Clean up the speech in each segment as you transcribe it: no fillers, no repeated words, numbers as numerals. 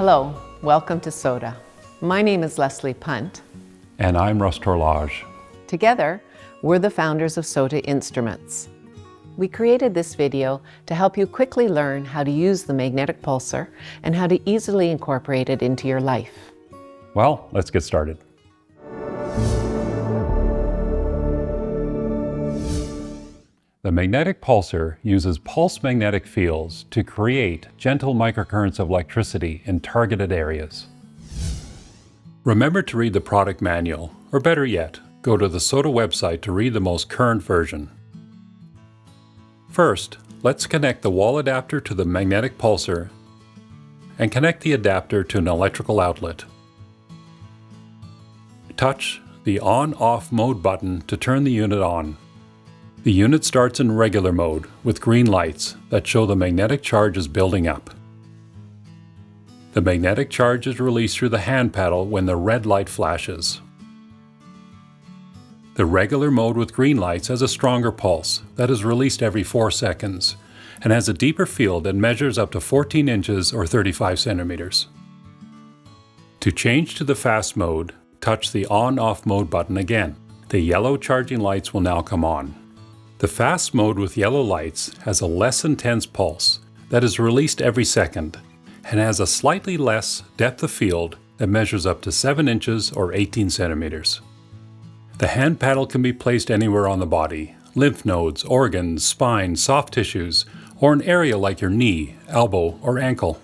Hello, welcome to SOTA. My name is Leslie Punt. And I'm Russ Torlage. Together, we're the founders of SOTA Instruments. We created this video to help you quickly learn how to use the magnetic pulsar and how to easily incorporate it into your life. Well, let's get started. The magnetic pulsar uses pulse magnetic fields to create gentle microcurrents of electricity in targeted areas. Remember to read the product manual, or better yet, go to the SOTA website to read the most current version. First, let's connect the wall adapter to the magnetic pulsar and connect the adapter to an electrical outlet. Touch the on-off mode button to turn the unit on. The unit starts in regular mode with green lights that show the magnetic charge is building up. The magnetic charge is released through the hand paddle when the red light flashes. The regular mode with green lights has a stronger pulse that is released every 4 seconds and has a deeper field that measures up to 14 inches or 35 centimeters. To change to the fast mode, touch the on-off mode button again. The yellow charging lights will now come on. The fast mode with yellow lights has a less intense pulse that is released every second and has a slightly less depth of field that measures up to 7 inches or 18 centimeters. The hand paddle can be placed anywhere on the body: lymph nodes, organs, spine, soft tissues, or an area like your knee, elbow, or ankle.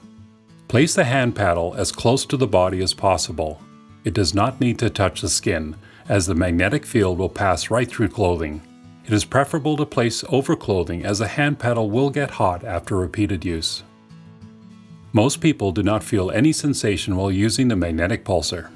Place the hand paddle as close to the body as possible. It does not need to touch the skin, as the magnetic field will pass right through clothing. It is preferable to place over clothing, as the hand paddle will get hot after repeated use. Most people do not feel any sensation while using the magnetic pulsar.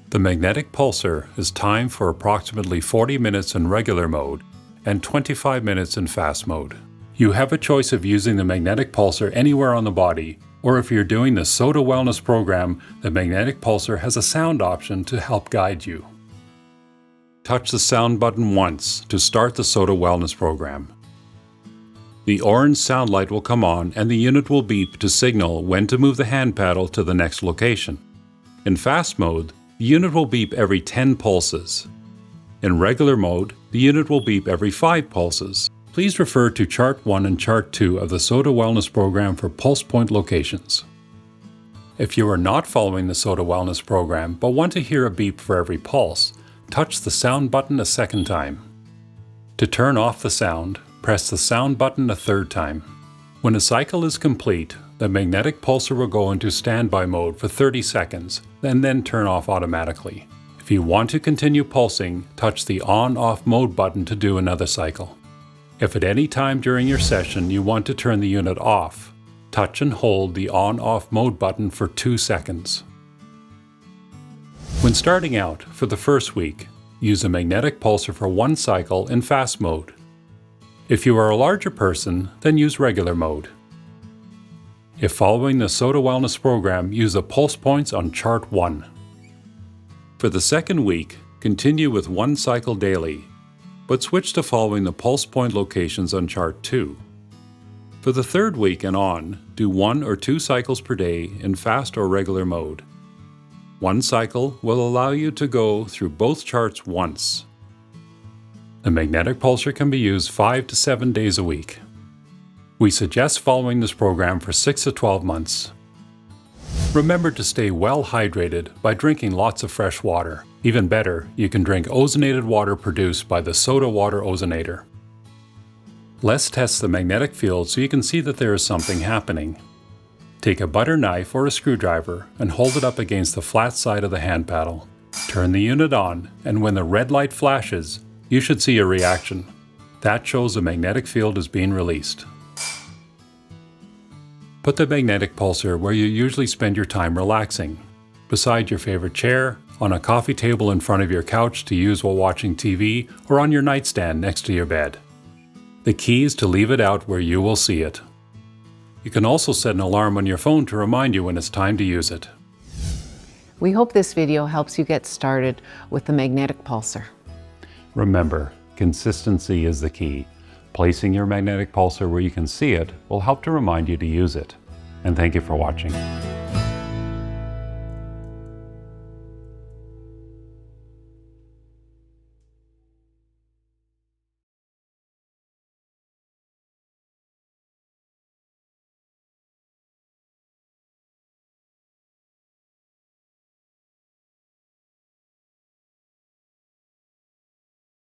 The magnetic pulsar is timed for approximately 40 minutes in regular mode and 25 minutes in fast mode. You have a choice of using the magnetic pulsar anywhere on the body, or if you're doing the SOTA Wellness program, the magnetic pulsar has a sound option to help guide you. Touch the sound button once to start the SOTA Wellness program. The orange sound light will come on and the unit will beep to signal when to move the hand paddle to the next location. In fast mode, the unit will beep every 10 pulses. In regular mode, the unit will beep every 5 pulses. Please refer to Chart 1 and Chart 2 of the SOTA Wellness program for pulse point locations. If you are not following the SOTA Wellness program but want to hear a beep for every pulse, touch the sound button a second time. To turn off the sound, press the sound button a third time. When a cycle is complete, the magnetic pulsar will go into standby mode for 30 seconds and then turn off automatically. If you want to continue pulsing, touch the on-off mode button to do another cycle. If at any time during your session you want to turn the unit off, touch and hold the on-off mode button for 2 seconds. When starting out, for the first week, use a magnetic pulsar for 1 cycle in fast mode. If you are a larger person, then use regular mode. If following the SOTA Wellness program, use the pulse points on Chart 1. For the second week, continue with 1 cycle daily, but switch to following the pulse point locations on Chart 2. For the third week and on, do 1 or 2 cycles per day in fast or regular mode. 1 cycle will allow you to go through both charts once. The magnetic pulsar can be used 5 to 7 days a week. We suggest following this program for 6 to 12 months. Remember to stay well hydrated by drinking lots of fresh water. Even better, you can drink ozonated water produced by the SOTA Water Ozonator. Let's test the magnetic field so you can see that there is something happening. Take a butter knife or a screwdriver and hold it up against the flat side of the hand paddle. Turn the unit on, and when the red light flashes, you should see a reaction. That shows the magnetic field is being released. Put the magnetic pulsar where you usually spend your time relaxing, beside your favorite chair, on a coffee table in front of your couch to use while watching TV, or on your nightstand next to your bed. The key is to leave it out where you will see it. You can also set an alarm on your phone to remind you when it's time to use it. We hope this video helps you get started with the magnetic pulsar. Remember, consistency is the key. Placing your magnetic pulsar where you can see it will help to remind you to use it. And thank you for watching.